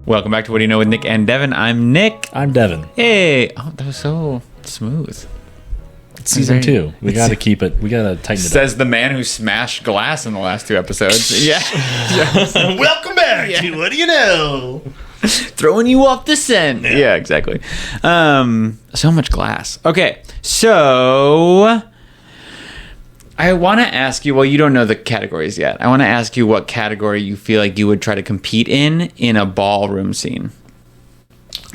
Welcome back to What Do You Know with Nick and Devin. I'm Nick. I'm Devin. Hey. Oh, that was so smooth. It's season 2. We got to keep it. We got to tighten it up. Says the man who smashed glass in the last 2 episodes. Yeah. Welcome back to What Do You Know? Throwing you off the scent. Yeah, exactly. So much glass. Okay. So I want to ask you, well, you don't know the categories yet. I want to ask you what category you feel like you would try to compete in a ballroom scene.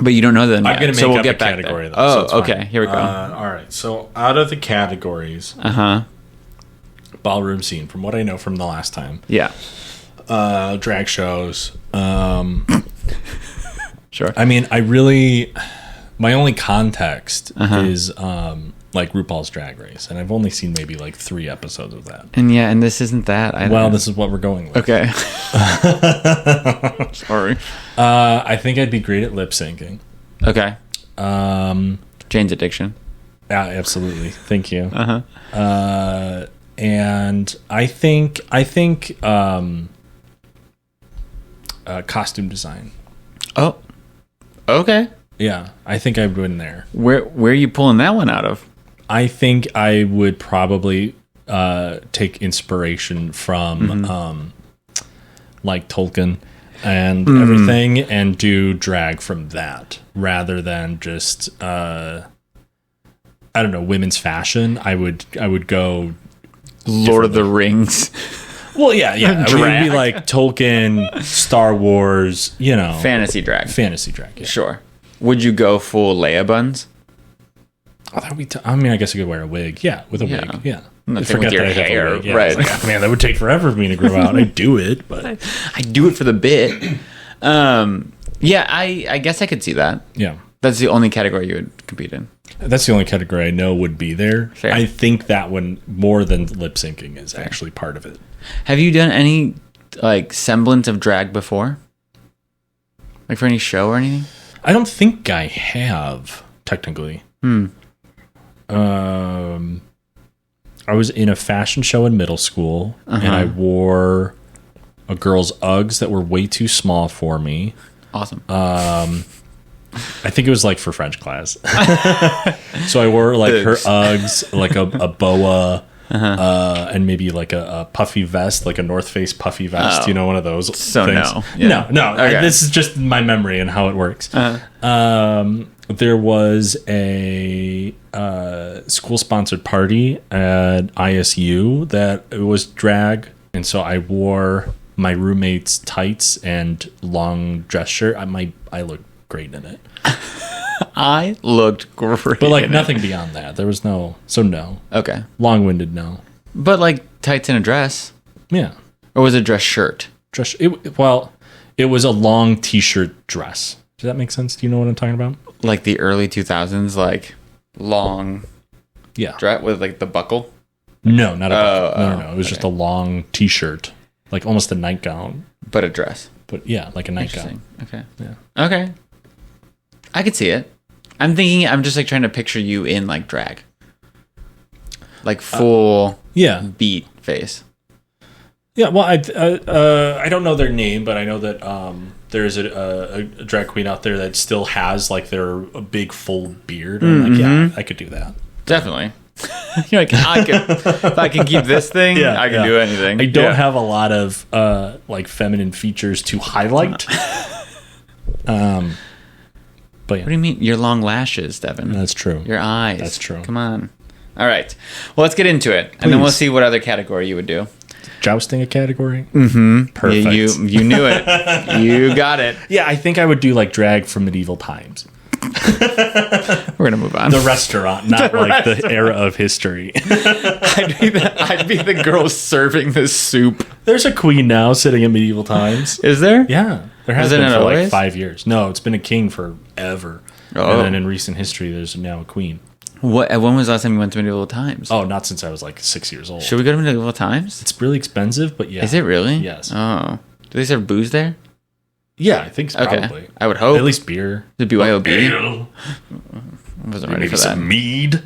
But you don't know them yet. I'm going to make up a category, though. Oh, so okay. Here we go. All right. So out of the categories, ballroom scene, from what I know from the last time. Yeah. Drag shows. Sure. I mean, my only context is like RuPaul's Drag Race, and I've only seen maybe like 3 episodes of that. And this isn't that. This is what we're going with. Okay. Sorry. I think I'd be great at lip syncing. Okay. Jane's Addiction. Yeah, absolutely. Thank you. And I think costume design. Oh. Okay. Yeah, I think I'd win there. Where are you pulling that one out of? I think I would probably take inspiration from like Tolkien and everything, and do drag from that rather than just I don't know, women's fashion. I would go Lord of the Rings. Well, yeah. It would be like Tolkien, Star Wars, Fantasy drag. Yeah. Sure. Would you go full Leia buns? Oh, I guess I could wear a wig. Yeah, with a wig. Yeah. Nothing with your hair, Yeah, right? Like, man, that would take forever for me to grow out. I do it, but I do it for the bit. Yeah, I guess I could see that. Yeah, that's the only category you would compete in. That's the only category I know would be there. Fair. I think that one, more than lip syncing, is actually part of it. Have you done any like semblance of drag before? Like for any show or anything? I don't think I have, technically. I was in a fashion show in middle school, and I wore a girl's Uggs that were way too small for me. Awesome. I think it was like for French class. So I wore like her Uggs, like a boa, and maybe like a puffy vest, like a North Face puffy vest. One of those things. No. Okay. This is just my memory and how it works. There was a school-sponsored party at ISU that it was drag, and so I wore my roommate's tights and long dress shirt. I looked great in it. I looked great, but like nothing beyond that. There was no. Okay. Long-winded no. But like tights and a dress. Yeah. Or was it a dress shirt? It was a long t-shirt dress. Does that make sense? Do you know what I'm talking about? Like the early 2000s, like long dress with like the buckle? No, not a buckle. No. It was just a long t-shirt, like almost a nightgown. But a dress. But yeah, like a nightgown. Okay. Yeah. Okay. I could see it. I'm just like trying to picture you in like drag. Like full beat face. Yeah, well, I don't know their name, but I know that there's a drag queen out there that still has like a big full beard. I'm like, yeah, I could do that. Definitely. You're like, if I can keep this thing, I can do anything. I don't have a lot of like feminine features to highlight. But yeah. What do you mean? Your long lashes, Devin. That's true. Your eyes. That's true. Come on. All right. Well, let's get into it. And then we'll see what other category you would do. Jousting a category? Perfect. Yeah, you knew it. You got it. Yeah, I think I would do like drag from medieval times. We're going to move on. The restaurant, not the era of history. I'd be the girl serving the soup. There's a queen now sitting in medieval times. Is there? Yeah. There has been for like 5 years. No, it's been a king forever. Oh. And then in recent history, there's now a queen. When was the last time you went to medieval times? Oh, not since I was like 6 years old. Should we go to medieval times? It's really expensive, but yeah. Is it really? Yes. Oh. Do they serve booze there? Yeah, I think so, probably. I would hope. At least beer. The BYOB? I wasn't ready for that. Some mead.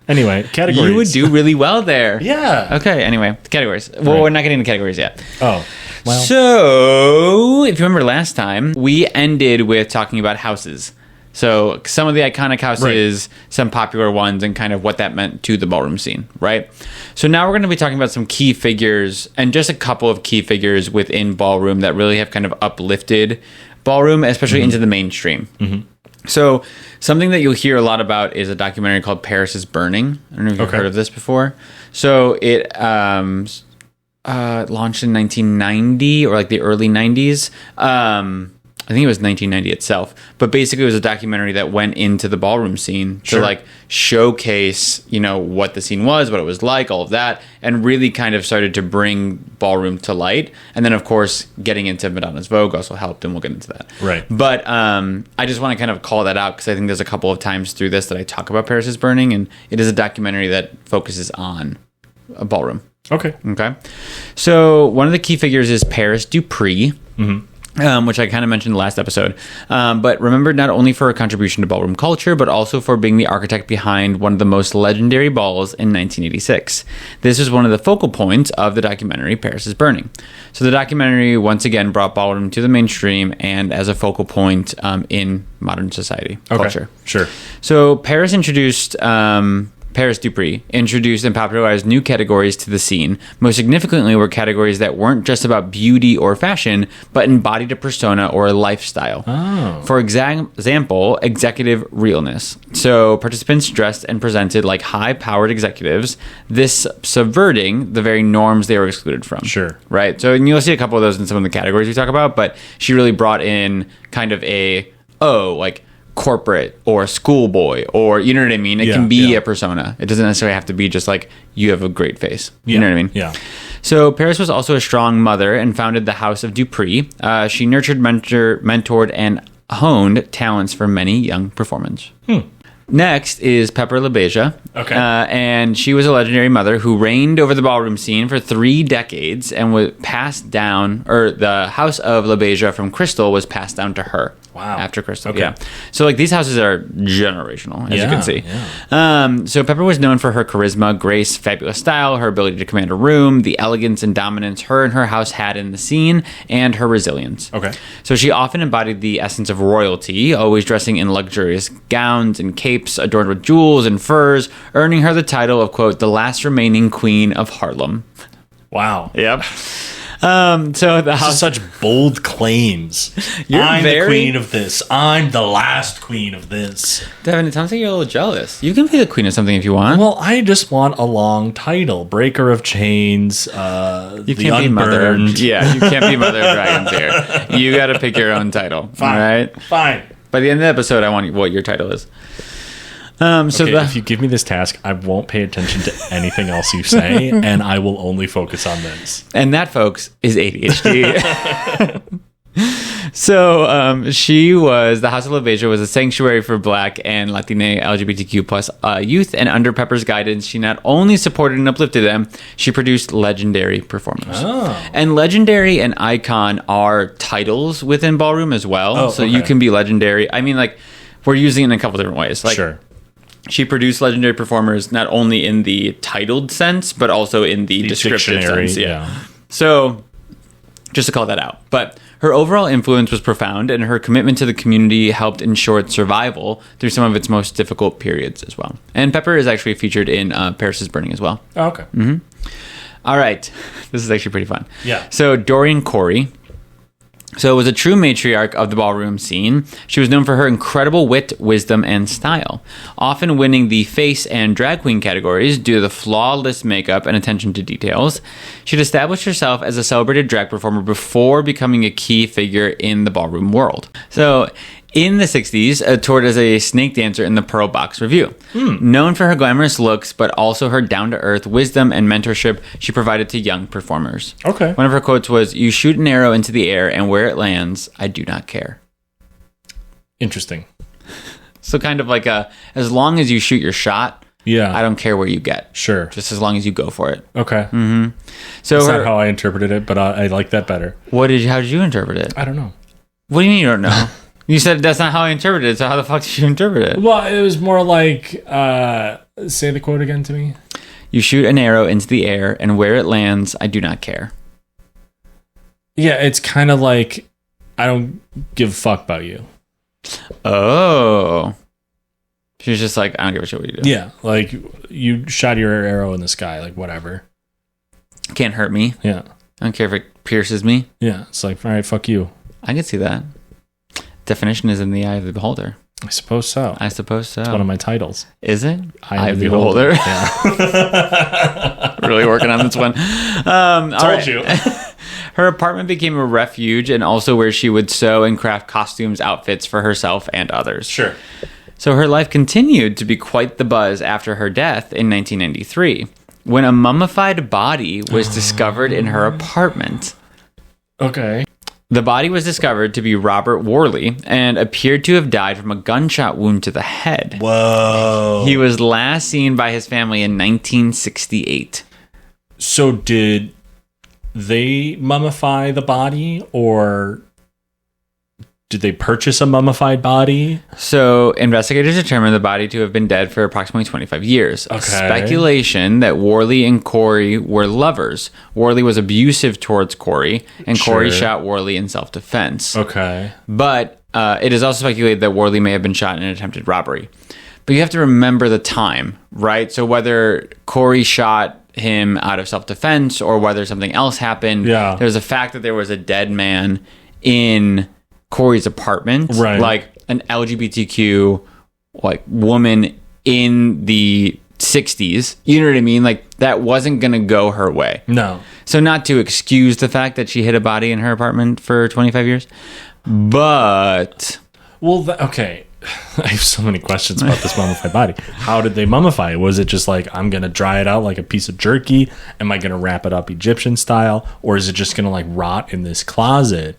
Anyway, categories. You would do really well there. Yeah. Okay, anyway, categories. Well, we're not getting into categories yet. Oh. Well, So, if you remember last time, we ended with talking about houses. So, some of the iconic houses, some popular ones, and kind of what that meant to the ballroom scene, right? So, now we're going to be talking about some key figures and just a couple of key figures within ballroom that really have kind of uplifted ballroom, especially into the mainstream. So, something that you'll hear a lot about is a documentary called Paris is Burning. I don't know if you've heard of this before. So, it launched in 1990 or like the early 90s. I think it was 1990 itself. But basically, it was a documentary that went into the ballroom scene to like showcase, you know, what the scene was, what it was like, all of that, and really kind of started to bring ballroom to light. And then, of course, getting into Madonna's Vogue also helped, and we'll get into that. Right. But I just want to kind of call that out because I think there's a couple of times through this that I talk about Paris is Burning, and it is a documentary that focuses on a ballroom. Okay. So one of the key figures is Paris Dupree, which I kind of mentioned in the last episode. But remembered not only for her contribution to ballroom culture, but also for being the architect behind one of the most legendary balls in 1986. This was one of the focal points of the documentary Paris is Burning. So the documentary once again brought ballroom to the mainstream and as a focal point in modern society culture. Sure. So Paris Dupree introduced and popularized new categories to the scene. Most significantly were categories that weren't just about beauty or fashion, but embodied a persona or a lifestyle. For example, executive realness. So participants dressed and presented like high-powered executives, this subverting the very norms they were excluded from. Sure. Right? So and you'll see a couple of those in some of the categories we talk about, but she really brought in kind of corporate or schoolboy, or you know what I mean? It can be a persona. It doesn't necessarily have to be just like you have a great face. You know what I mean? Yeah. So Paris was also a strong mother and founded the House of Dupree. She nurtured, mentored, and honed talents for many young performers. Next is Pepper LaBeija. Okay. And she was a legendary mother who reigned over the ballroom scene for 3 decades and was passed down, or the House of LaBeija from Crystal was passed down to her. Wow. After Crystal. Okay. Yeah. So like these houses are generational, as you can see. Yeah. So Pepper was known for her charisma, grace, fabulous style, her ability to command a room, the elegance and dominance her and her house had in the scene, and her resilience. Okay. So she often embodied the essence of royalty, always dressing in luxurious gowns and capes adorned with jewels and furs, earning her the title of, quote, the last remaining queen of Harlem. Wow. Yep. So the house, such bold claims. I'm the queen of this. I'm the last queen of this. Devin, it sounds like you're a little jealous. You can be the queen of something if you want. Well, I just want a long title. Breaker of Chains, You the can't be mother. Unburned. Yeah, you can't be mother of dragons here. You got to pick your own title. Fine. All right. Fine. By the end of the episode, I want what your title is. If you give me this task, I won't pay attention to anything else you say, and I will only focus on this. And that, folks, is ADHD. So she was, the House of LaBeija was a sanctuary for Black and Latina LGBTQ plus youth, and under Pepper's guidance, she not only supported and uplifted them, she produced legendary performers. And legendary and icon are titles within ballroom as well. You can be legendary. I mean, like, we're using it in a couple different ways. Like, Sure. She produced legendary performers not only in the titled sense, but also in the descriptive sense. Yeah. So, just to call that out. But her overall influence was profound, and her commitment to the community helped ensure its survival through some of its most difficult periods as well. And Pepper is actually featured in Paris is Burning as well. Oh, okay. All right. This is actually pretty fun. Yeah. So, Dorian Corey. So, was a true matriarch of the ballroom scene. She was known for her incredible wit, wisdom, and style, often winning the face and drag queen categories due to the flawless makeup and attention to details. She'd established herself as a celebrated drag performer before becoming a key figure in the ballroom world. So, in the 60s, toured as a snake dancer in the Pearl Box Revue. Known for her glamorous looks, but also her down-to-earth wisdom and mentorship she provided to young performers. Okay. One of her quotes was, "You shoot an arrow into the air, and where it lands, I do not care." Interesting. So kind of like as long as you shoot your shot, Yeah. I don't care where you get. Sure. Just as long as you go for it. Okay. So That's not how I interpreted it, but I like that better. how did you interpret it? I don't know. What do you mean you don't know? You said that's not how I interpreted it, so how the fuck did you interpret it? Well, it was more like, say the quote again to me. You shoot an arrow into the air, and where it lands, I do not care. Yeah, it's kind of like, I don't give a fuck about you. Oh. She's just like, I don't give a shit what you do. Yeah, like, you shot your arrow in the sky, like, whatever. Can't hurt me. Yeah. I don't care if it pierces me. Yeah, it's like, all right, fuck you. I can see that. Definition is in the eye of the beholder. I suppose so. I suppose so. It's one of my titles. Is it? Eye of the beholder. Yeah. Really working on this one. Told you. Her apartment became a refuge and also where she would sew and craft costumes, outfits for herself and others. Sure. So her life continued to be quite the buzz after her death in 1993, when a mummified body was discovered in her apartment. Okay. The body was discovered to be Robert Worley and appeared to have died from a gunshot wound to the head. Whoa. He was last seen by his family in 1968. So did they mummify the body, or did they purchase a mummified body? So investigators determined the body to have been dead for approximately 25 years. Okay. Speculation that Worley and Corey were lovers. Worley was abusive towards Corey, and Corey Sure. shot Worley in self-defense. Okay. But it is also speculated that Worley may have been shot in an attempted robbery. But you have to remember the time, right? So whether Corey shot him out of self-defense or whether something else happened, there's a fact that there was a dead man in Corey's apartment, right? Like an LGBTQ like woman in the 60s. You know what I mean? Like that wasn't going to go her way. No. So not to excuse the fact that she hid a body in her apartment for 25 years, but well, okay. I have so many questions about this mummified body. How did they mummify it? Was it just like, I'm going to dry it out like a piece of jerky? Am I going to wrap it up Egyptian style? Or is it just going to like rot in this closet?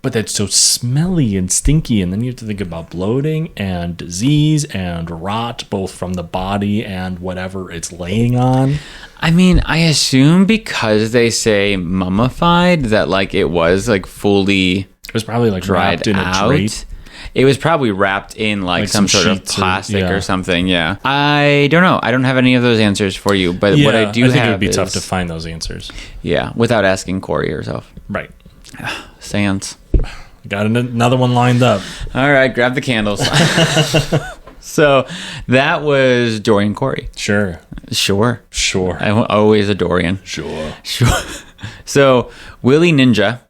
But that's so smelly and stinky. And then you have to think about bloating and disease and rot, both from the body and whatever it's laying on. I mean, I assume because they say mummified that like it was like fully It was probably like dried wrapped in out. a drape. It was probably wrapped in like some sort of plastic or something. Yeah. I don't know. I don't have any of those answers for you. But what I do I think have it would be is, tough to find those answers. Yeah, without asking Corey herself. Right. Sans. Got another one lined up. All right, grab the candles. So that was Dorian Corey. Sure. Sure. I'm always a Dorian. Sure. So Willie Ninja.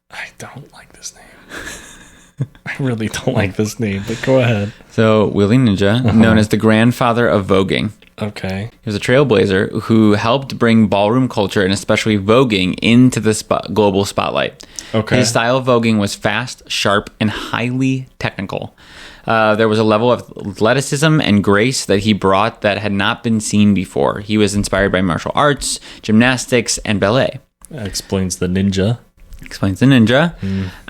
I don't like this name. I really don't like this name, but go ahead. So Willie Ninja, known as the grandfather of voguing. Okay. He was a trailblazer who helped bring ballroom culture and especially voguing into the global spotlight. Okay. His style of voguing was fast, sharp, and highly technical. There was a level of athleticism and grace that he brought that had not been seen before. He was inspired by martial arts, gymnastics, and ballet. That explains the ninja. Explains the ninja.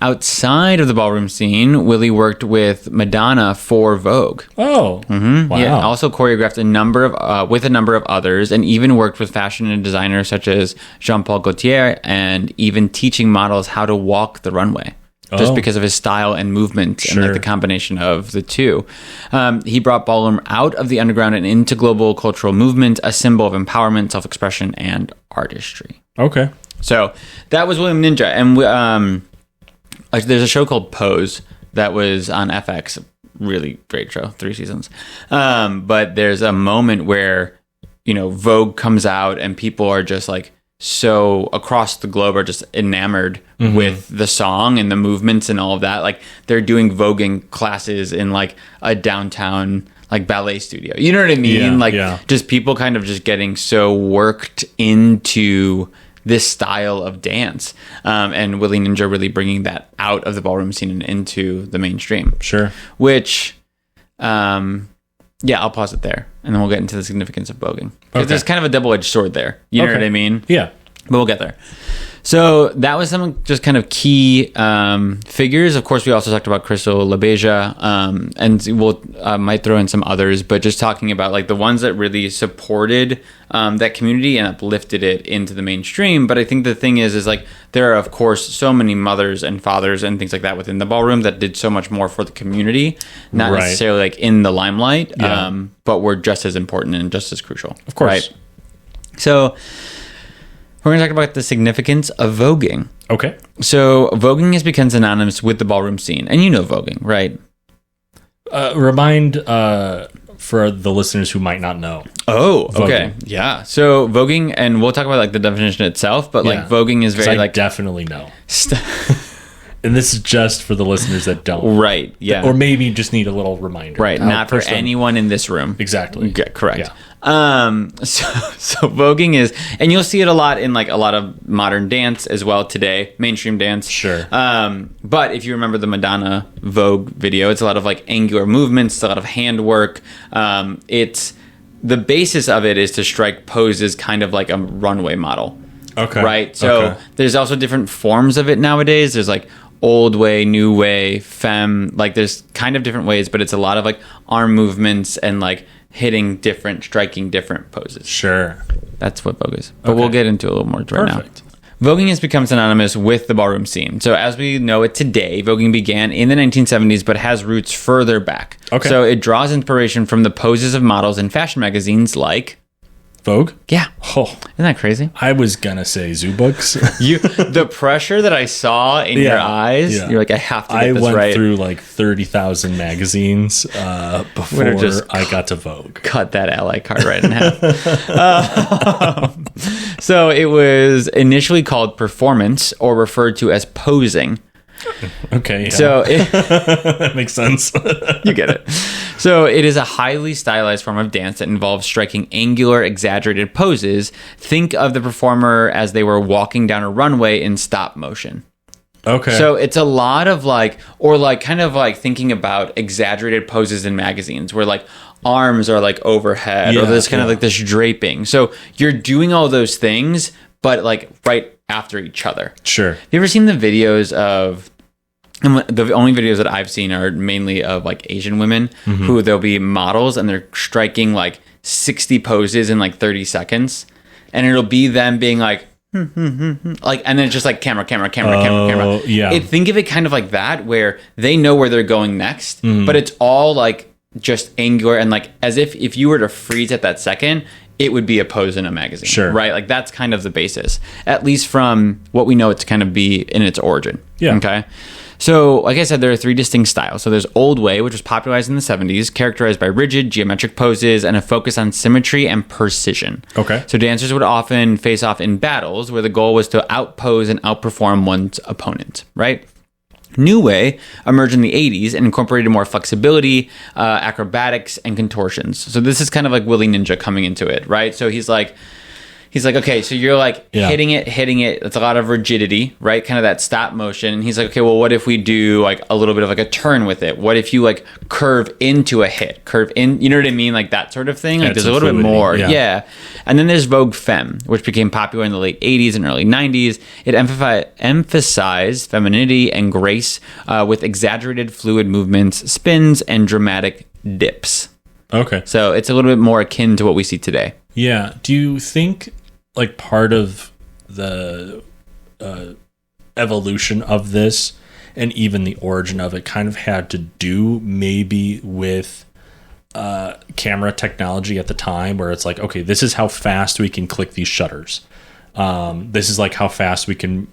Outside of the ballroom scene, Willie worked with Madonna for Vogue. Oh, wow. He also choreographed with a number of others, and even worked with fashion and designers such as Jean-Paul Gaultier, and even teaching models how to walk the runway. Just because of his style and movement and like the combination of the two. He brought ballroom out of the underground and into global cultural movement, a symbol of empowerment, self-expression, and artistry. Okay. So that was William Ninja. And there's a show called Pose that was on FX. Really great show, 3 seasons. But there's a moment where, Vogue comes out and people are just like, so across the globe are just enamored with the song and the movements and all of that. Like they're doing voguing classes in like a downtown like ballet studio. You know what I mean? Just people kind of just getting so worked into this style of dance. And Willie Ninja really bringing that out of the ballroom scene and into the mainstream. Sure. Which, I'll pause it there, and then we'll get into the significance of voguing. Because there's kind of a double-edged sword there. You know what I mean? Yeah. But we'll get there. So that was some just kind of key figures. Of course, we also talked about Crystal LaBeija, and we'll might throw in some others, but just talking about like the ones that really supported that community and uplifted it into the mainstream. But I think the thing is like there are, of course, so many mothers and fathers and things like that within the ballroom that did so much more for the community, not necessarily like in the limelight, but were just as important and just as crucial. Of course. Right? So We're going to talk about the significance of voguing. Okay. So voguing has become synonymous with the ballroom scene. And you know voguing, right? Remind for the listeners who might not know. Oh, voguing. Okay. Yeah. So voguing, and we'll talk about like the definition itself, but like voguing is very like... definitely know. And this is just for the listeners that don't. Right. Yeah. Or maybe just need a little reminder. Right. Not for anyone in this room. Exactly. Okay, correct. Yeah. So voguing is, and you'll see it a lot in like a lot of modern dance as well today, mainstream dance. Sure. But if you remember the Madonna Vogue video, it's a lot of like angular movements, it's a lot of handwork. It's the basis of it is to strike poses kind of like a runway model. Okay. Right. So there's also different forms of it nowadays. There's like old way, new way, femme. Like there's kind of different ways, but it's a lot of like arm movements and like striking different poses. Sure. That's what Vogue is. But we'll get into a little more right now. Perfect. Voguing has become synonymous with the ballroom scene. So as we know it today, voguing began in the 1970s, but has roots further back. Okay. So it draws inspiration from the poses of models in fashion magazines like Vogue? Yeah. Oh, isn't that crazy? I was gonna say Zoo Books. The pressure that I saw in your eyes, you're like, I have to get this right. I went through like 30,000 magazines before I got to Vogue. Cut that ally card right in half. So it was initially called performance or referred to as posing. Okay. Yeah. So that makes sense. You get it. So it is a highly stylized form of dance that involves striking angular, exaggerated poses. Think of the performer as they were walking down a runway in stop motion. Okay. So it's a lot of like, or like kind of like thinking about exaggerated poses in magazines where like arms are like overhead or there's kind of like this draping. So you're doing all those things, but like right after each other. Sure. Have you ever seen the videos of, and the only videos that I've seen are mainly of like Asian women who they'll be models and they're striking like 60 poses in like 30 seconds. And it'll be them being like, like, and then it's just like camera. Yeah. Think of it kind of like that, where they know where they're going next, but it's all like just angular and like as if you were to freeze at that second, it would be a pose in a magazine. Sure. Right? Like that's kind of the basis, at least from what we know it to kind of be in its origin. Yeah. Okay. So, like I said, there are three distinct styles. So there's Old Way, which was popularized in the 70s, characterized by rigid, geometric poses and a focus on symmetry and precision. Okay. So dancers would often face off in battles where the goal was to outpose and outperform one's opponent, right? New Way emerged in the 80s and incorporated more flexibility, acrobatics, and contortions. So this is kind of like Willy Ninja coming into it, right? So he's like, okay, so you're like hitting it. It's a lot of rigidity, right? Kind of that stop motion. And he's like, okay, well, what if we do like a little bit of like a turn with it? What if you like curve into a hit, curve in, you know what I mean? Like that sort of thing. Like there's a little bit more. Yeah. And then there's Vogue Femme, which became popular in the late 80s and early 90s. It emphasized femininity and grace with exaggerated fluid movements, spins, and dramatic dips. Okay. So it's a little bit more akin to what we see today. Yeah. Do you think like part of the evolution of this and even the origin of it kind of had to do maybe with camera technology at the time, where it's like, okay, this is how fast we can click these shutters. This is like how fast we can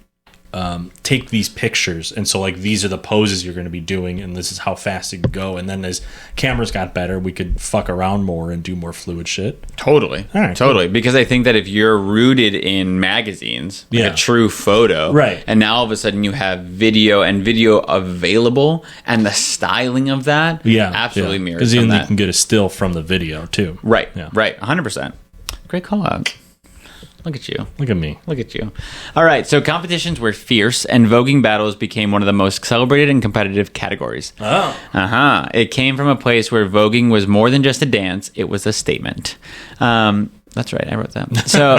take these pictures, and so like these are the poses you're going to be doing, and this is how fast it can go. And then as cameras got better, we could fuck around more and do more fluid shit. Totally. All right, totally. Cool. Because I think that if you're rooted in magazines, like a true photo, right, and now all of a sudden you have video and video available, and the styling of that, absolutely mirrors. Because then you can get a still from the video too. Right. Yeah. Right. 100%. Great call out. Look at you. Look at me. Look at you. All right. So competitions were fierce, and voguing battles became one of the most celebrated and competitive categories. Oh. It came from a place where voguing was more than just a dance. It was a statement. That's right. I wrote that. So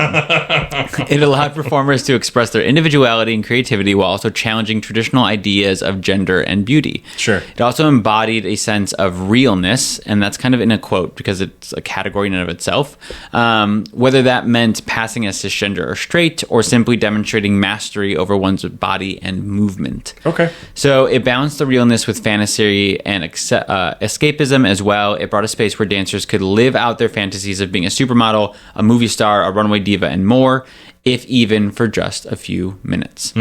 it allowed performers to express their individuality and creativity while also challenging traditional ideas of gender and beauty. Sure. It also embodied a sense of realness, and that's kind of in a quote because it's a category in and of itself. Whether that meant passing as cisgender or straight, or simply demonstrating mastery over one's body and movement. Okay. So it balanced the realness with fantasy and escapism as well. It brought a space where dancers could live out their fantasies of being a supermodel, a movie star, a runway diva, and more. if even for just a few minutes.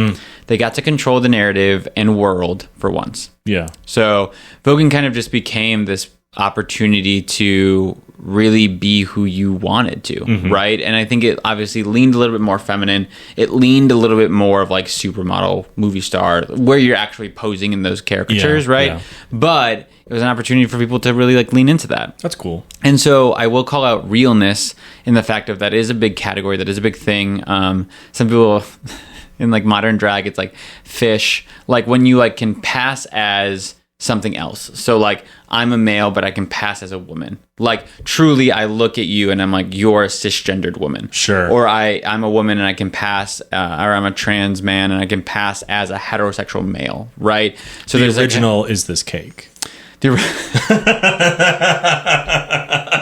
They got to control the narrative and world for once. Yeah. So voguing kind of just became this opportunity to really be who you wanted to, right? And I think it obviously leaned a little bit more feminine. It leaned a little bit more of like supermodel, movie star, where you're actually posing in those caricatures, right? Yeah. But it was an opportunity for people to really like lean into that. That's cool. And so I will call out realness in the fact of that is a big category, that is a big thing. Some people in like modern drag, it's like fish, like when you like can pass as something else. So like I'm a male, but I can pass as a woman. Like truly I look at you and I'm like, you're a cisgendered woman. Sure. Or I'm a woman and I can pass, or I'm a trans man and I can pass as a heterosexual male, right? So the original is this cake.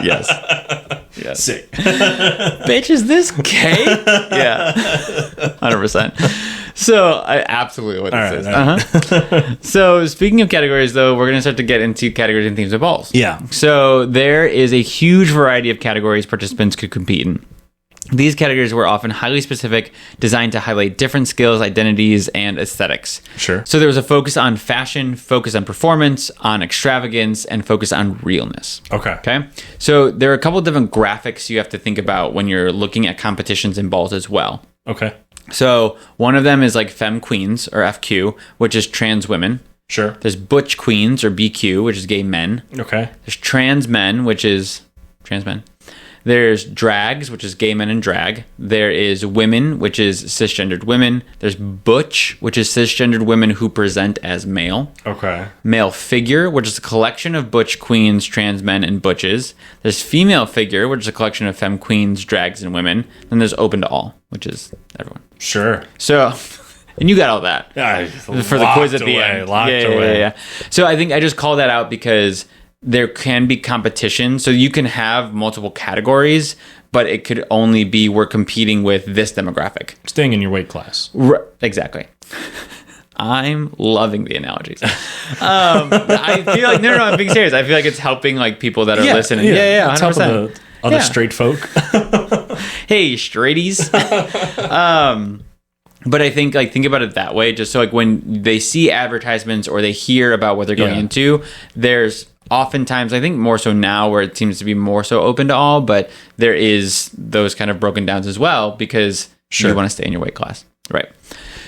Yes. Yes. Sick. Bitch, is this cake? Yeah. 100%. So I absolutely what this is. So speaking of categories, though, we're going to start to get into categories and themes of balls. Yeah. So there is a huge variety of categories participants could compete in. These categories were often highly specific, designed to highlight different skills, identities, and aesthetics. Sure. So there was a focus on fashion, focus on performance, on extravagance, and focus on realness. Okay. So there are a couple of different graphics you have to think about when you're looking at competitions in balls as well. Okay. So one of them is like Femme Queens, or FQ, which is trans women. Sure. There's Butch Queens, or BQ, which is gay men. Okay. There's Trans Men, which is trans men. There's Drags, which is gay men in drag. There is Women, which is cisgendered women. There's Butch, which is cisgendered women who present as male. Okay. Male Figure, which is a collection of Butch Queens, trans men, and butches. There's Female Figure, which is a collection of femme queens, drags, and women. Then there's Open to All, which is everyone. Sure. So, and you got all that for the quiz at the end. Locked away. Yeah. So I think I just call that out because there can be competition. So you can have multiple categories, but it could only be we're competing with this demographic. Staying in your weight class. Exactly. I'm loving the analogies. I feel like, no, I'm being serious. I feel like it's helping like people that are listening. Yeah, 100%. It's helping the other straight folk. Hey, straighties. But I think like think about it that way, just so like when they see advertisements or they hear about what they're going into, there's oftentimes, I think more so now where it seems to be more so open to all, but there is those kind of broken downs as well because you want to stay in your weight class. Right.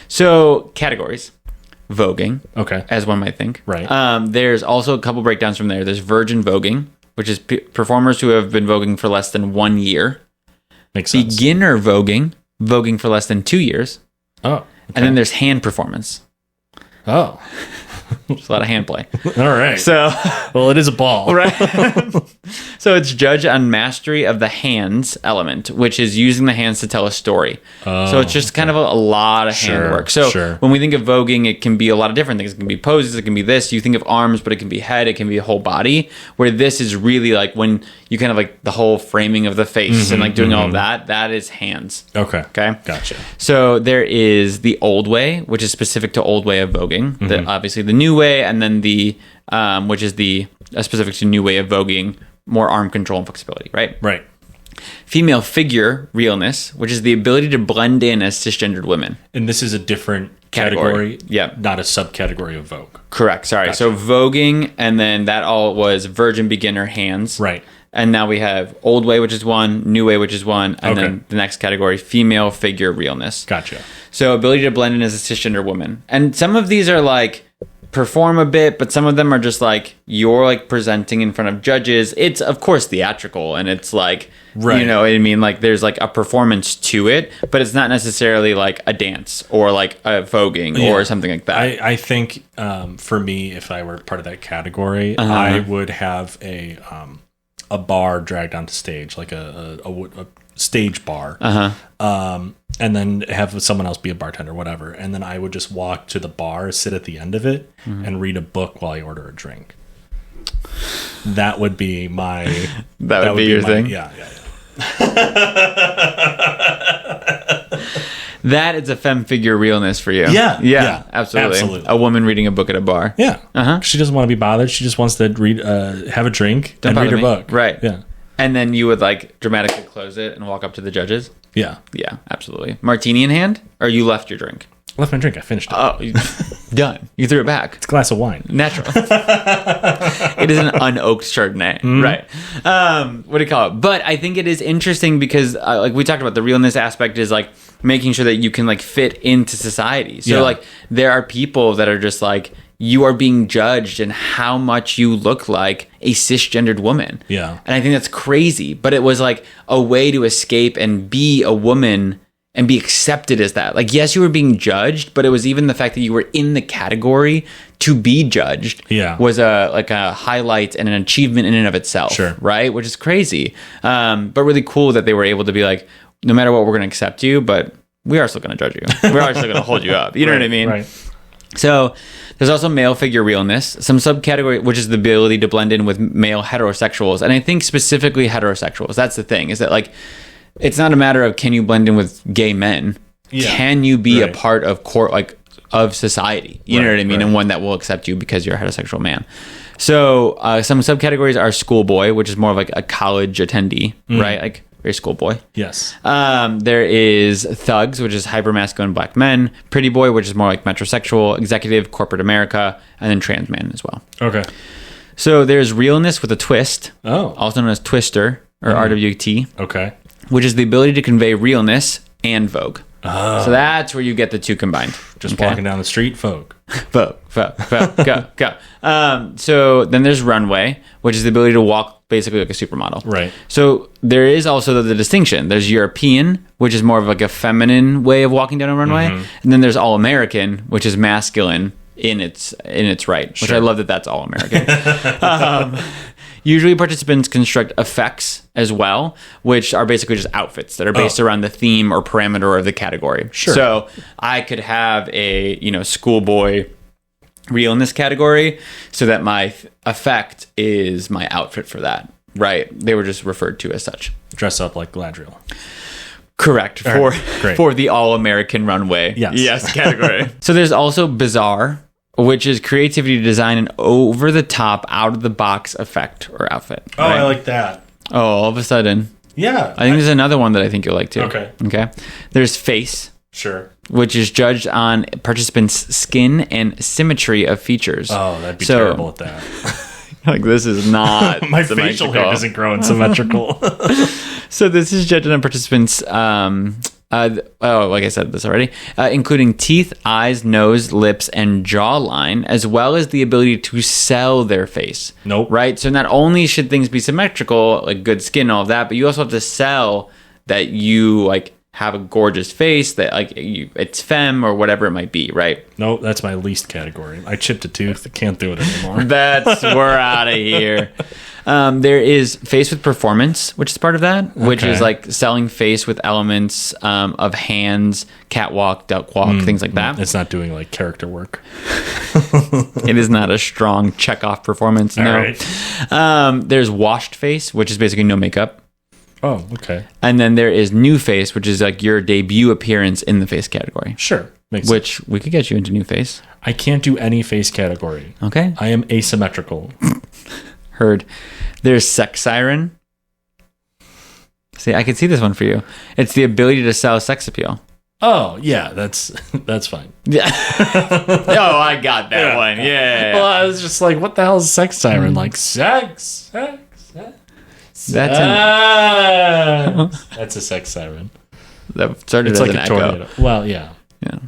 So categories. Voguing. Okay. As one might think. Right. There's also a couple breakdowns from there. There's virgin voguing, which is performers who have been voguing for less than 1 year. Makes sense. Beginner voguing, voguing for less than 2 years. Oh. Okay. And then there's hand performance. Oh. There's a lot of hand play. All right. So, well, it is a ball. Right. So it's judge on mastery of the hands element, which is using the hands to tell a story. So it's just kind of a lot of handwork. So when we think of voguing, it can be a lot of different things. It can be poses, it can be this. You think of arms, but it can be head, it can be a whole body. Where this is really like when you kind of like the whole framing of the face and like doing all of that, that is hands. Okay. Gotcha. So there is the old way, which is specific to old way of voguing. Obviously the new way, and then the which is the specific to new way of voguing, more arm control and flexibility, right? Right. Female figure realness, which is the ability to blend in as cisgendered women. And this is a different category. Yeah. Not a subcategory of Vogue. Correct. Sorry. Gotcha. So voguing, and then that all was virgin beginner hands. Right. And now we have old way, which is one, new way, which is one, and then the next category, female figure realness. Gotcha. So ability to blend in as a cisgender woman. And some of these are like perform a bit, but some of them are just like you're like presenting in front of judges. It's of course theatrical, and it's like you know what I mean, like there's like a performance to it, but it's not necessarily like a dance or like a voguing or something like that. I think for me, if I were part of that category, I would have a bar dragged onto stage, like a stage bar, and then have someone else be a bartender, whatever. And then I would just walk to the bar, sit at the end of it, and read a book while I order a drink. That would be my... that would be your thing? Yeah. That is a femme figure realness for you. Yeah, absolutely. A woman reading a book at a bar. Yeah. She doesn't want to be bothered. She just wants to read, have a drink, and read her book. Right. Yeah. And then you would like dramatically close it and walk up to the judges. Yeah. Yeah, absolutely. Martini in hand, or you left your drink? Left my drink. I finished it. Oh, done. You threw it back. It's a glass of wine. Natural. It is an unoaked Chardonnay, right? What do you call it? But I think it is interesting because, like we talked about, the realness aspect is like making sure that you can like fit into society. So like there are people that are just like, you are being judged in how much you look like a cisgendered woman. Yeah. And I think that's crazy. But it was like a way to escape and be a woman and be accepted as that. Like, yes, you were being judged, but it was even the fact that you were in the category to be judged was a highlight and an achievement in and of itself. Sure. Right? Which is crazy. But really cool that they were able to be like, no matter what, we're going to accept you, but we are still going to judge you. We are still going to hold you up. You know what I mean? Right. So there's also male figure realness, some subcategory, which is the ability to blend in with male heterosexuals. And I think specifically heterosexuals. That's the thing, is that like, it's not a matter of can you blend in with gay men. Yeah. Can you be a part of of society? You know what I mean? And one that will accept you because you're a heterosexual man. So some subcategories are schoolboy, which is more of like a college attendee, right? Like very schoolboy. Yes. There is thugs, which is hypermasculine black men. Pretty boy, which is more like metrosexual. Executive, corporate America, and then trans man as well. Okay. So there's realness with a twist. Oh. Also known as twister or RWT. Okay. Which is the ability to convey realness and vogue. Oh. So that's where you get the two combined. Just walking down the street, Vogue. Vogue, go. So then there's runway, which is the ability to walk basically like a supermodel. Right. So there is also the distinction. There's European, which is more of like a feminine way of walking down a runway. And then there's All American, which is masculine in its right, which I love that that's All American. Usually participants construct effects as well, which are basically just outfits that are based around the theme or parameter of the category. Sure. So I could have a, schoolboy realness category so that my effect is my outfit for that, right? They were just referred to as such. Dress up like Gladriel. Correct. For the All-American runway. Yes, category. So there's also bizarre, which is creativity to design an over-the-top, out-of-the-box effect or outfit. Oh, right? I like that. Oh, all of a sudden. Yeah. I think there's another one that I think you'll like too. Okay. There's face. Sure. Which is judged on participants' skin and symmetry of features. Oh, that'd be terrible at that. Like, this is not my facial hair doesn't grow in symmetrical. So this is judged on participants' like I said this already, including teeth, eyes, nose, lips, and jawline, as well as the ability to sell their face. Nope. Right? So not only should things be symmetrical, like good skin, all of that, but you also have to sell that you like have a gorgeous face, that like it's femme or whatever it might be, right? No, that's my least category. I chipped a tooth. I can't do it anymore. We're out of here. There is face with performance, which is part of that, which is like selling face with elements of hands, catwalk, duck walk, things like that. It's not doing like character work. It is not a strong check-off performance. No. Right. There's washed face, which is basically no makeup. Oh, okay. And then there is new face, which is like your debut appearance in the face category. Sure. Makes which sense. We could get you into new face. I can't do any face category. Okay. I am asymmetrical. Heard. There's sex siren. See, I can see this one for you. It's the ability to sell sex appeal. Oh, yeah, that's fine. Yeah. Oh, I got that one. Yeah. Well, I was just like, what the hell is sex siren? Like, sex. That's a sex siren. That started it's as like an a echo. tornado. Well, yeah. Yeah.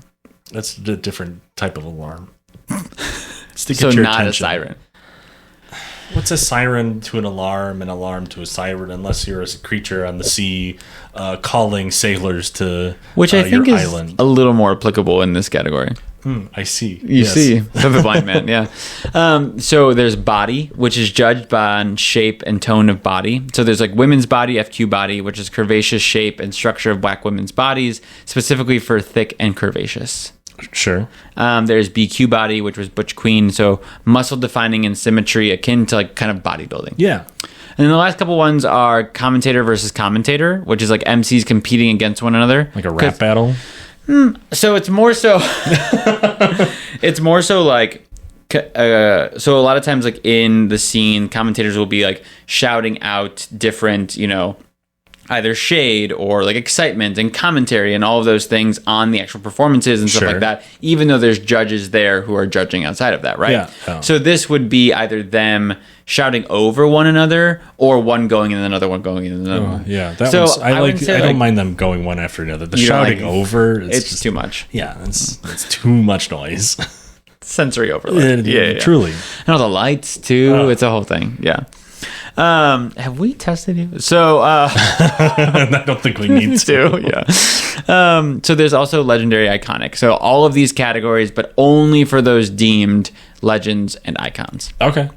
That's a different type of alarm. It's to get so your not attention. A siren. What's a siren to an alarm to a siren, unless you're a creature on the sea calling sailors to which I think your is island. A little more applicable in this category. I see. You see. The blind man, yeah. So there's body, which is judged on shape and tone of body. So there's like women's body, FQ body, which is curvaceous shape and structure of black women's bodies, specifically for thick and curvaceous. Sure. There's BQ body, which was butch queen, so muscle defining and symmetry akin to like kind of bodybuilding. Yeah. And then the last couple ones are commentator versus commentator, which is like MCs competing against one another. Like a rap battle? So it's more so like so a lot of times like in the scene, commentators will be like shouting out different either shade or like excitement and commentary and all of those things on the actual performances and stuff like that, even though there's judges there who are judging outside of that, right? Yeah. Oh. So this would be either them shouting over one another or one going and another one going and another one. Yeah, I don't mind them going one after another. The shouting over, it's just too much. Yeah, it's too much noise. Sensory overload. Yeah, truly. And all the lights too. It's a whole thing. Yeah. Have we tested you? So I don't think we need to. Yeah. So there's also legendary iconic. So all of these categories, but only for those deemed legends and icons. Okay.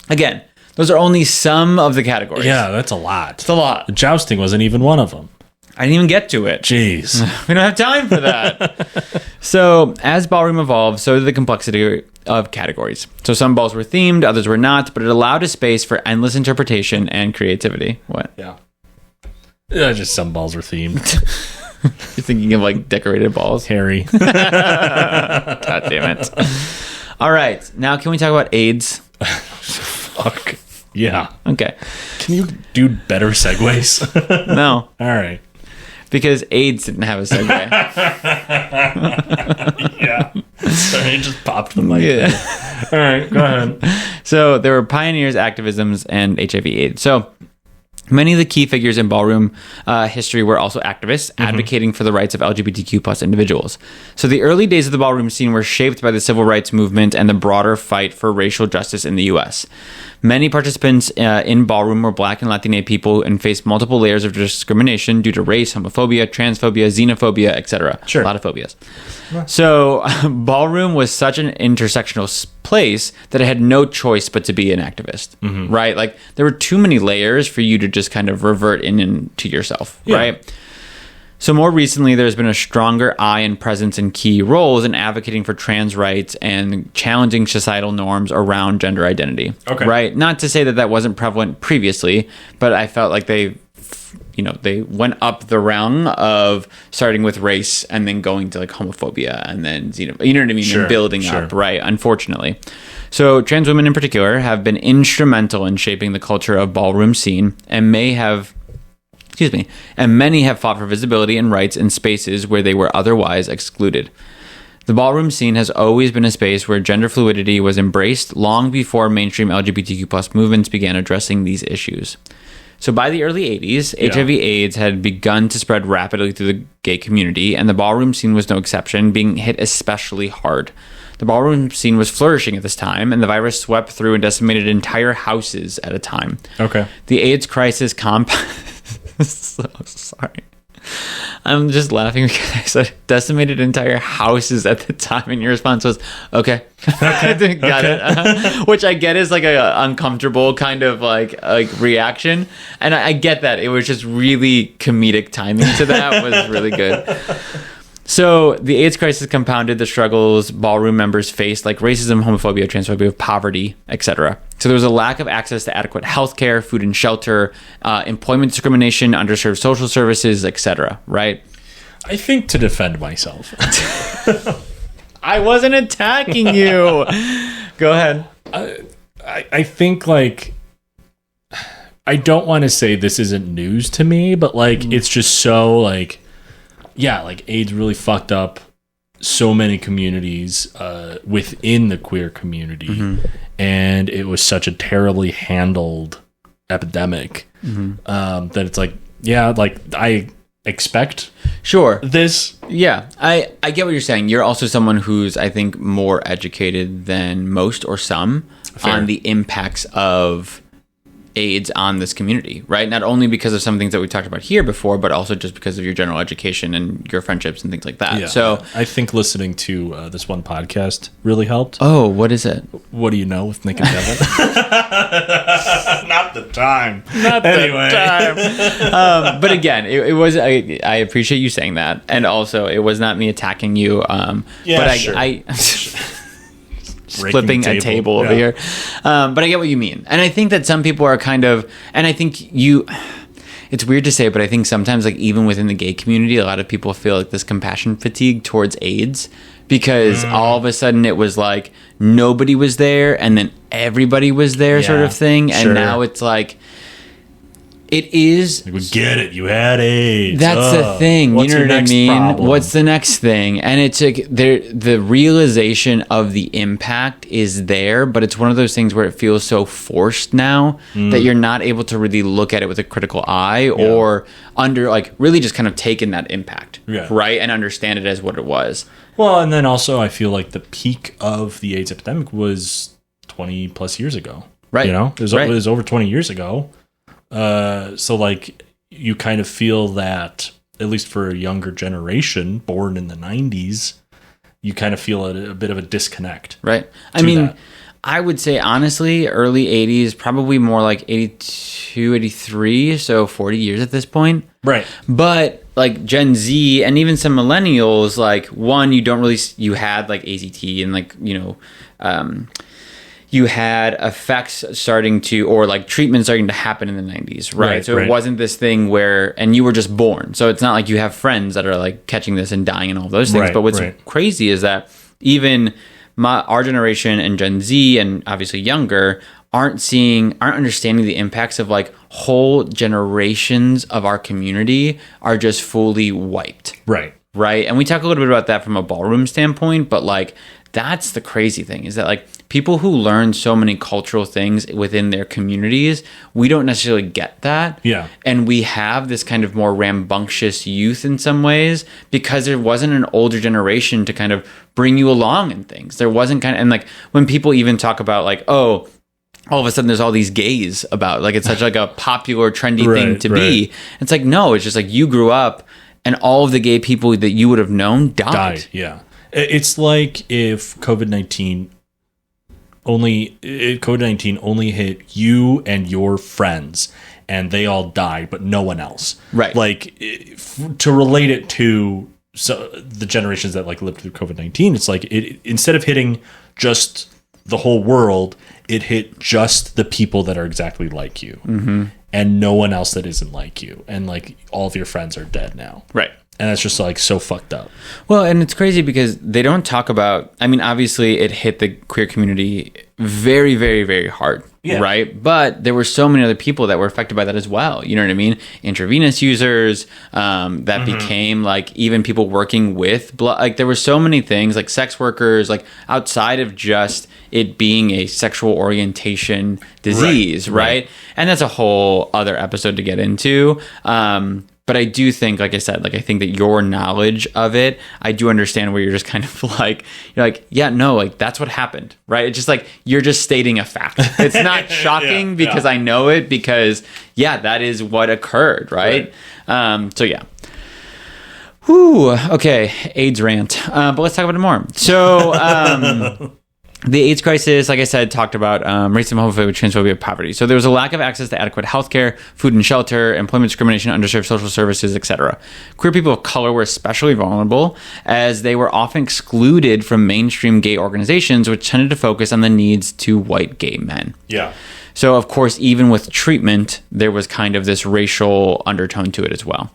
Again, those are only some of the categories. Yeah, that's a lot. It's a lot. Jousting wasn't even one of them. I didn't even get to it. Jeez. We don't have time for that. So as Ballroom evolved, so did the complexity of categories. So some balls were themed, others were not, but it allowed a space for endless interpretation and creativity. What? Yeah, just some balls were themed. You're thinking of like decorated balls? Harry. God damn it. All right. Now can we talk about AIDS? Fuck. Yeah. Okay. Can you do better segues? No. All right. Because AIDS didn't have a segue. Yeah. Sorry, it just popped the mic. Yeah. All right, go ahead. So there were pioneers, activisms, and HIV/AIDS. So many of the key figures in ballroom history were also activists advocating for the rights of LGBTQ plus individuals. So the early days of the ballroom scene were shaped by the civil rights movement and the broader fight for racial justice in the U.S. Many participants in ballroom were Black and Latina people and faced multiple layers of discrimination due to race, homophobia, transphobia, xenophobia, etc. Sure. A lot of phobias. Yeah. So ballroom was such an intersectional place that it had no choice but to be an activist, right? Like there were too many layers for you to just kind of revert into yourself, right? So more recently, there's been a stronger eye and presence in key roles in advocating for trans rights and challenging societal norms around gender identity. Okay. Right? Not to say that that wasn't prevalent previously, but I felt like they went up the rung of starting with race and then going to like homophobia and then you know what I mean, and building up, right? Unfortunately. So trans women in particular have been instrumental in shaping the culture of ballroom scene and many have fought for visibility and rights in spaces where they were otherwise excluded. The ballroom scene has always been a space where gender fluidity was embraced long before mainstream LGBTQ plus movements began addressing these issues. So by the early 80s, HIV/AIDS had begun to spread rapidly through the gay community, and the ballroom scene was no exception, being hit especially hard. The ballroom scene was flourishing at this time, and the virus swept through and decimated entire houses at a time. Okay. The AIDS crisis so sorry. I'm just laughing because I said decimated entire houses at the time, and your response was, okay. Got it. Which I get is like a uncomfortable kind of like reaction. And I get that. It was just really comedic timing to that. Was really good. So the AIDS crisis compounded the struggles ballroom members faced, like racism, homophobia, transphobia, poverty, etc. So there was a lack of access to adequate healthcare, food and shelter, employment discrimination, underserved social services, etc. Right? I think to defend myself. I wasn't attacking you. Go ahead. I think like I don't want to say this isn't news to me, but like it's just so like. Yeah, like AIDS really fucked up so many communities within the queer community, and it was such a terribly handled epidemic that it's like, yeah, like I expect this. Yeah, I get what you're saying. You're also someone who's, I think, more educated than most or some on the impacts of AIDS on this community, right? Not only because of some things that we talked about here before, but also just because of your general education and your friendships and things like that. Yeah. So I think listening to this one podcast really helped. Oh, what is it? What do you know with Nick and Devin? Not the time. Not anyway. The time. But again, it was. I appreciate you saying that, and also it was not me attacking you. But I flipping a table over here. But I get what you mean. And I think that some people are kind of, and I think it's weird to say, but I think sometimes like even within the gay community, a lot of people feel like this compassion fatigue towards AIDS because all of a sudden it was like nobody was there and then everybody was there sort of thing. And now it's like, It is. Like, we get it. You had AIDS. That's the thing. What's You know your what I next mean? problem? What's the next thing? And it's like the realization of the impact is there, but it's one of those things where it feels so forced now that you're not able to really look at it with a critical eye or really just kind of take in that impact, right? And understand it as what it was. Well, and then also I feel like the peak of the AIDS epidemic was 20 plus years ago. Right. You know, it was over 20 years ago. So like you kind of feel that, at least for a younger generation born in the 90s, you kind of feel a bit of a disconnect. Right. I mean, I would say honestly, early 80s, probably more like 82, 83, so 40 years at this point. Right. But like Gen Z and even some millennials, like one, you had like AZT and like, you had effects starting to, or like treatment starting to happen in the 90s, right? So it wasn't this thing where, and you were just born. So it's not like you have friends that are like catching this and dying and all those things. But what's crazy is that even our generation and Gen Z and obviously younger aren't understanding the impacts of like whole generations of our community are just fully wiped. Right. And we talk a little bit about that from a ballroom standpoint, but like that's the crazy thing is that like people who learn so many cultural things within their communities, we don't necessarily get that. Yeah. And we have this kind of more rambunctious youth in some ways because there wasn't an older generation to kind of bring you along in things. There wasn't and like when people even talk about like, oh, all of a sudden there's all these gays about like it's such like a popular trendy thing to be. It's like, no, it's just like you grew up and all of the gay people that you would have known died. Yeah. It's like if COVID-19 only hit you and your friends and they all died, but no one else. Right. Like to relate it to the generations that like lived through COVID-19, it's like instead of hitting just the whole world, it hit just the people that are exactly like you and no one else that isn't like you. And like all of your friends are dead now. Right. And that's just like so fucked up. Well, and it's crazy because they don't talk about, I mean, obviously it hit the queer community very, very, very hard, right? But there were so many other people that were affected by that as well. You know what I mean? Intravenous users that became like even people working with blood. Like there were so many things like sex workers, like outside of just it being a sexual orientation disease, right? And that's a whole other episode to get into. But I do think, like I said, like I think that your knowledge of it, I do understand where you're just kind of like, you're like, yeah, no, like that's what happened, right? It's just like, you're just stating a fact. It's not shocking because I know it because, that is what occurred, right? So yeah. Whew, okay, AIDS rant. But let's talk about it more. So, the AIDS crisis, like I said, talked about racism, homophobia, transphobia, poverty. So there was a lack of access to adequate healthcare, food and shelter, employment discrimination, underserved social services, etc. Queer people of color were especially vulnerable as they were often excluded from mainstream gay organizations, which tended to focus on the needs to white gay men. Yeah. So, of course, even with treatment, there was kind of this racial undertone to it as well.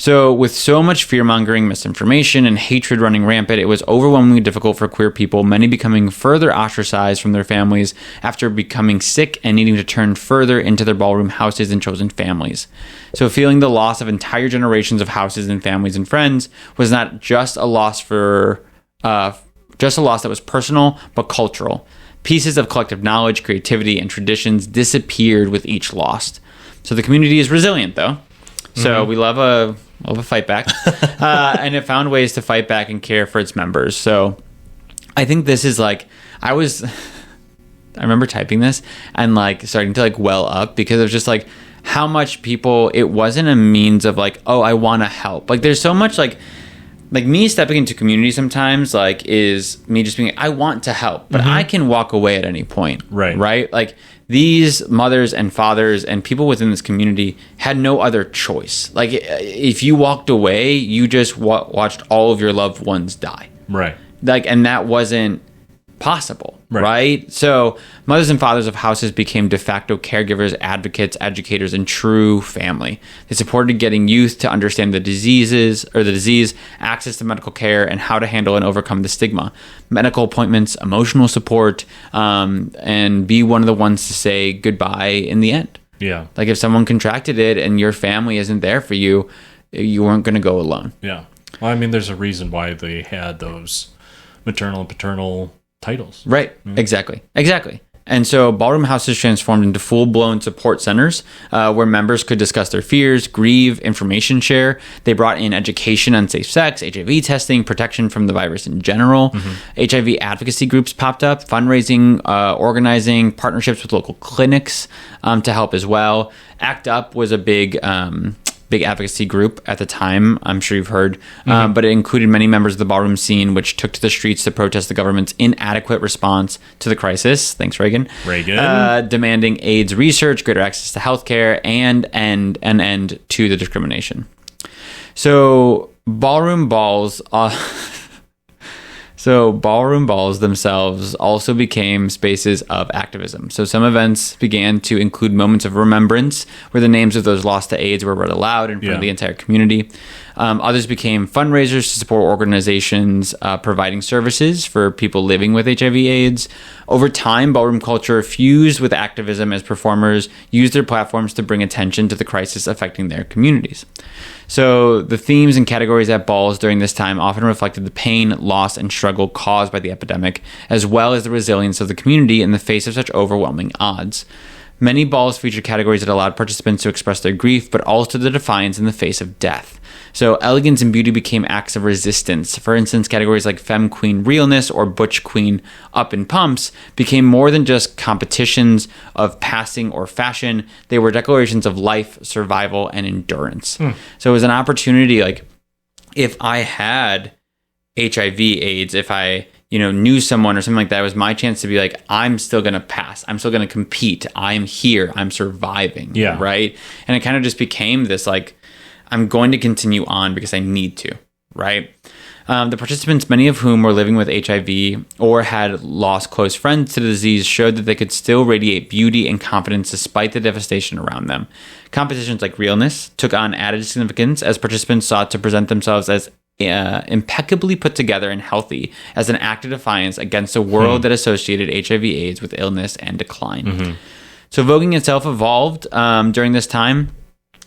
So with so much fear-mongering, misinformation, and hatred running rampant, it was overwhelmingly difficult for queer people, many becoming further ostracized from their families after becoming sick and needing to turn further into their ballroom houses and chosen families. So feeling the loss of entire generations of houses and families and friends was not just a loss that was personal, but cultural. Pieces of collective knowledge, creativity, and traditions disappeared with each lost. So the community is resilient, though. So we love a fight back. And it found ways to fight back and care for its members. So I think this is like, I remember typing this and like starting to like well up because it was just like how much people, it wasn't a means of like, oh, I want to help. Like there's so much like me stepping into community sometimes like is me just being, I want to help, but I can walk away at any point. Right. Like these mothers and fathers and people within this community had no other choice. Like if you walked away, you just watched all of your loved ones die. Right. Like, and that wasn't possible. Right. So mothers and fathers of houses became de facto caregivers, advocates, educators, and true family. They supported getting youth to understand the disease, access to medical care, and how to handle and overcome the stigma, medical appointments, emotional support, and be one of the ones to say goodbye in the end. Yeah. Like if someone contracted it and your family isn't there for you, you weren't going to go alone. Yeah. Well, I mean, there's a reason why they had those maternal and paternal titles. Right. Exactly. And so ballroom houses transformed into full-blown support centers where members could discuss their fears, grieve, information share. They brought in education on safe sex, HIV testing, protection from the virus in general. HIV advocacy groups popped up, fundraising, organizing, partnerships with local clinics to help as well. ACT UP was a big advocacy group at the time. I'm sure you've heard, but it included many members of the ballroom scene, which took to the streets to protest the government's inadequate response to the crisis. Thanks, Reagan. Demanding AIDS research, greater access to healthcare, and an end to the discrimination. So ballroom balls. So ballroom balls themselves also became spaces of activism. So some events began to include moments of remembrance where the names of those lost to AIDS were read aloud in front of the entire community. Others became fundraisers to support organizations providing services for people living with HIV/AIDS. Over time, ballroom culture fused with activism as performers used their platforms to bring attention to the crisis affecting their communities. So the themes and categories at balls during this time often reflected the pain, loss, and struggle caused by the epidemic, as well as the resilience of the community in the face of such overwhelming odds. Many balls featured categories that allowed participants to express their grief, but also their defiance in the face of death. So elegance and beauty became acts of resistance. For instance, categories like femme queen realness or butch queen up in pumps became more than just competitions of passing or fashion. They were declarations of life, survival, and endurance. So it was an opportunity, like if I had HIV/AIDS, if I knew someone or something like that, it was my chance to be like, I'm still going to pass. I'm still going to compete. I'm here. I'm surviving. Yeah. Right. And it kind of just became this, like, I'm going to continue on because I need to. Right. The participants, many of whom were living with HIV or had lost close friends to the disease, showed that they could still radiate beauty and confidence despite the devastation around them. Competitions like realness took on added significance as participants sought to present themselves as impeccably put together and healthy as an act of defiance against a world that associated HIV/AIDS with illness and decline. So voguing itself evolved during this time,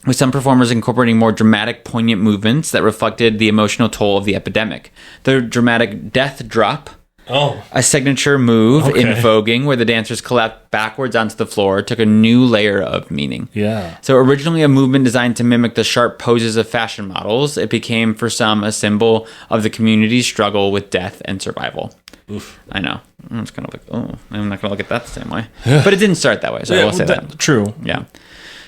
with some performers incorporating more dramatic, poignant movements that reflected the emotional toll of the epidemic. The dramatic death drop, a signature move in voguing where the dancers collapsed backwards onto the floor, took a new layer of meaning. Yeah. So originally a movement designed to mimic the sharp poses of fashion models, it became for some a symbol of the community's struggle with death and survival. Oof. I know. I'm just kind of like, I'm not going to look at that the same way. But it didn't start that way, so I will say that. True. Yeah.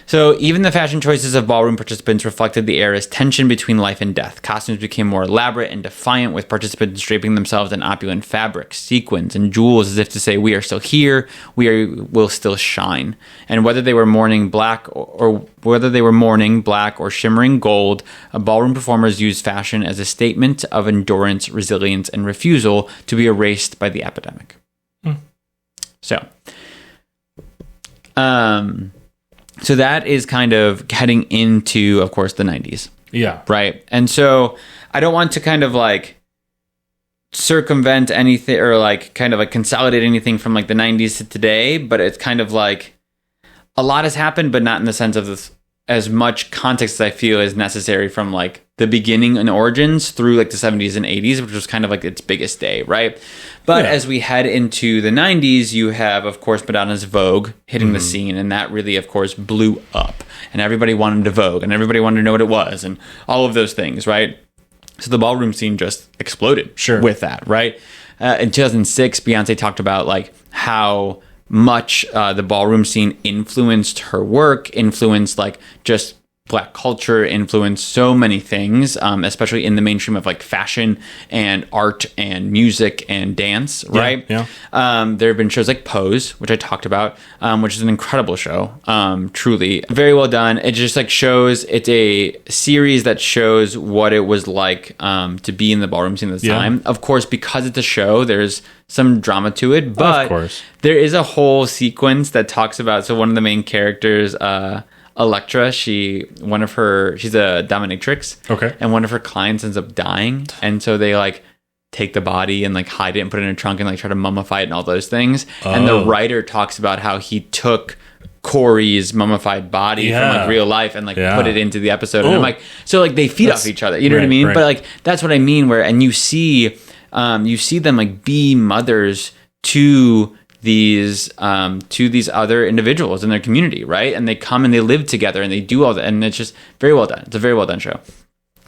So even the fashion choices of ballroom participants reflected the era's tension between life and death. Costumes became more elaborate and defiant, with participants draping themselves in opulent fabrics, sequins, and jewels as if to say, we are still here, will still shine. And whether they were mourning black or shimmering gold, ballroom performers used fashion as a statement of endurance, resilience, and refusal to be erased by the epidemic. So that is kind of heading into, of course, the 90s. Yeah. Right. And so I don't want to kind of like circumvent anything or like kind of like consolidate anything from like the 90s to today, but it's kind of like a lot has happened, but not in the sense of this, as much context as I feel is necessary from like the beginning and origins through like the 70s and 80s, which was kind of like its biggest day, right? But as we head into the 90s, you have, of course, Madonna's Vogue hitting the scene, and that really, of course, blew up. And everybody wanted to Vogue, and everybody wanted to know what it was, and all of those things, right? So the ballroom scene just exploded with that, right? In 2006, Beyonce talked about like how much the ballroom scene influenced her work, influenced like just Black culture, influenced so many things, especially in the mainstream of like fashion and art and music and dance, right? Yeah. There have been shows like Pose, which I talked about, which is an incredible show, truly very well done. It just like shows, it's a series that shows what it was like to be in the ballroom scene at the time. Of course, because it's a show, there's some drama to it, but there is a whole sequence that talks about, so one of the main characters, Electra, she's a dominatrix. Okay. And one of her clients ends up dying. And so they like take the body and like hide it and put it in a trunk and like try to mummify it and all those things. And the writer talks about how he took Corey's mummified body from like real life and like put it into the episode. And I'm like, so like they feed off each other, you know what I mean? Right. But like that's what I mean. And you see them like be mothers to these other individuals in their community, right? And they come and they live together and they do all that, and it's just very well done. It's a very well done show.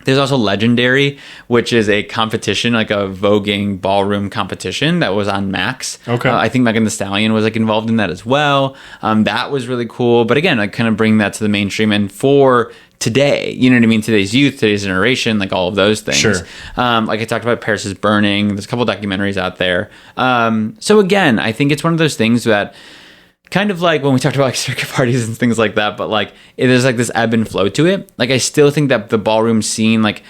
There's also Legendary, which is a competition, like a voguing ballroom competition that was on Max. Okay. I think Megan Thee Stallion was like involved in that as well. That was really cool. But again, like kind of bring that to the mainstream and for today, you know what I mean? Today's youth, today's generation, like all of those things. Sure. Like I talked about Paris is Burning. There's a couple documentaries out there. So again, I think it's one of those things that kind of like when we talked about like circuit parties and things like that, but like there's like this ebb and flow to it. Like I still think that the ballroom scene, like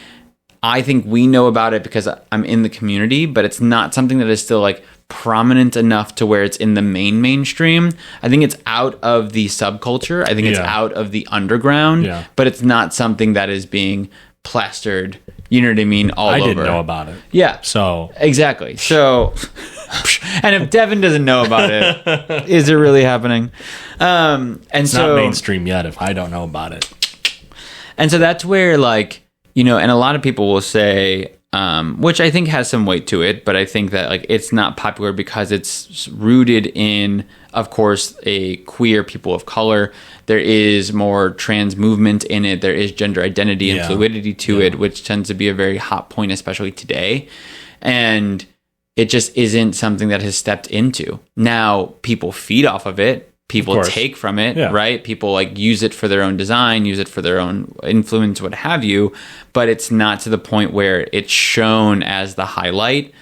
I think we know about it because I'm in the community, but it's not something that is still like prominent enough to where it's in the mainstream. I think it's out of the subculture. I think it's out of the underground, but it's not something that is being plastered, you know what I mean, all over. I didn't know about it. Yeah. So. Exactly. So, and if Devin doesn't know about it, is it really happening? It's not mainstream yet if I don't know about it. And so that's where like, you know, and a lot of people will say, which I think has some weight to it, but I think that like it's not popular because it's rooted in, of course, a queer people of color. There is more trans movement in it. There is gender identity and fluidity to it, which tends to be a very hot point, especially today. And it just isn't something that has stepped into. Now, people feed off of it. People take from it, right? People like use it for their own design, use it for their own influence, what have you. But it's not to the point where it's shown as the highlight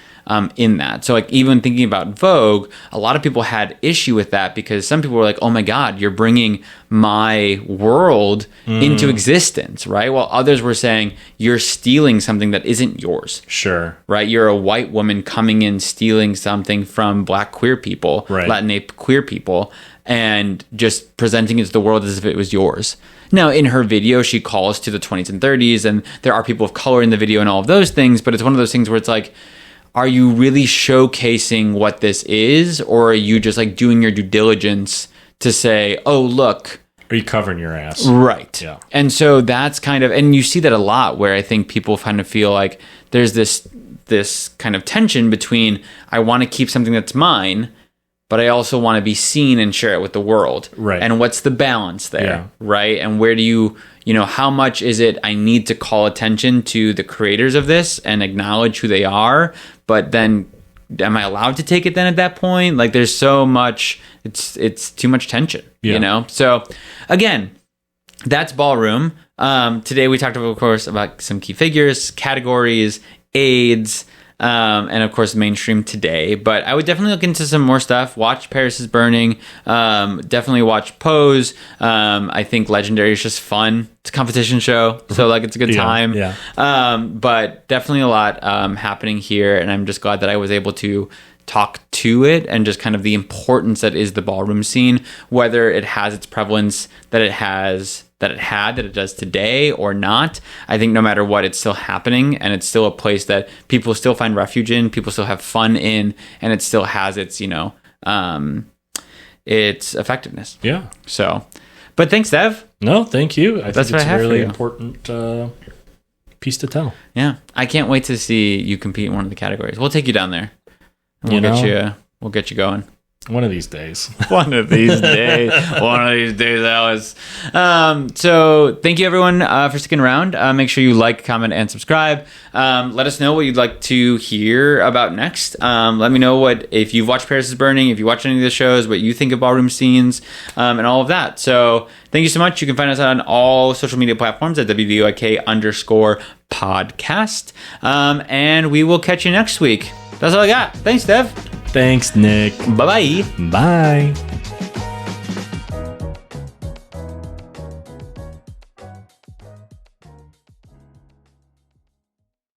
in that. So like even thinking about Vogue, a lot of people had issue with that because some people were like, oh my God, you're bringing my world into existence, right? While others were saying you're stealing something that isn't yours. Sure. Right? You're a white woman coming in, stealing something from Black queer people, Latin queer people, and just presenting it to the world as if it was yours. Now, in her video, she calls to the 20s and 30s, and there are people of color in the video and all of those things, but it's one of those things where it's like, are you really showcasing what this is, or are you just like doing your due diligence to say, oh, look. Are you covering your ass? Right. Yeah. And so that's kind of, and you see that a lot where I think people kind of feel like there's this kind of tension between, I want to keep something that's mine, but I also want to be seen and share it with the world. Right. And what's the balance there? Right. And where do you know, how much is it I need to call attention to the creators of this and acknowledge who they are, but then am I allowed to take it then at that point? Like there's so much, it's too much tension, you know? So again, that's Ballroom. Today we talked about, of course, about some key figures, categories, AIDS, and of course mainstream today. But I would definitely look into some more stuff. Watch Paris is Burning. Definitely watch Pose. I think Legendary is just fun. It's a competition show, so like it's a good time. But definitely a lot happening here, and I'm just glad that I was able to talk to it and just kind of the importance that is the ballroom scene, whether it has its prevalence that it does today or not. I think no matter what, it's still happening, and it's still a place that people still find refuge in, people still have fun in, and it still has its, its effectiveness. Yeah. So, but thanks, Dev. No, thank you. I That's think it's what I have a really for you. important piece to tell. Yeah. I can't wait to see you compete in one of the categories. We'll take you down there. We'll get you going. One of these days. One of these days, Alice. So thank you, everyone, for sticking around. Make sure you like, comment, and subscribe. Let us know what you'd like to hear about next. Let me know if you've watched Paris is Burning, if you watch any of the shows, what you think of ballroom scenes, and all of that. So thank you so much. You can find us on all social media platforms at WDYK_podcast. And we will catch you next week. That's all I got. Thanks, Dev. Thanks, Nick. Bye-bye. Bye.